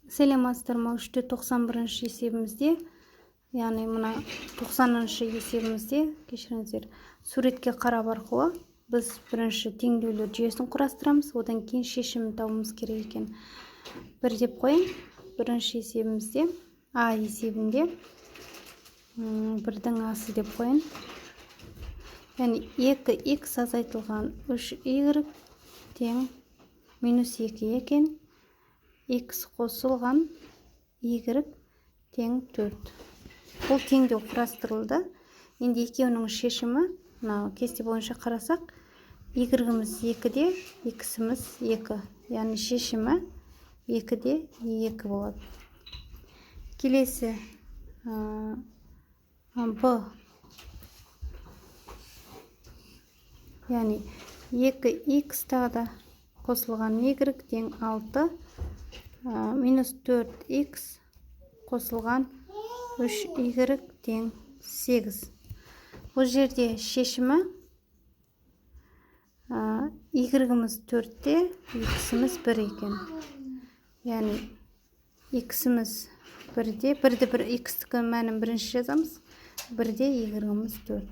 Саламатсыздар ма? 391 есебімізде, яғни мына 90-шы есебімізде, кешіріңіздер, суретке қарап арқылы біз бірінші теңдеулер жүйесін құрастырамыз, одан кейін шешімін табуымыз керек екен. Бір деп қойын, бірінші есебімізде А есебінде бірдің асы деп қойын. Яғни 2х азайтылған 3y тең минус 2 екен. X қосылған y тең 4. Бұл теңдеу құрастырылды. Енді екеуінің шешімі, кесте бойынша қарасақ, y-іміз 2-де, x-іміз 2. Яғни шешімі 2-де 2 болады. Келесі b. Яғни 2x тағда қосылған y тең 6. Минус 4x қосылған 3y тең 8. Бұл жерде шешімі y-іміз 4-те, x-іміз 1 екен. Яғни x-іміз 1-де, 1-ді x-тікі мәнін бірінші жазамыз, 1-де y-іміз 4.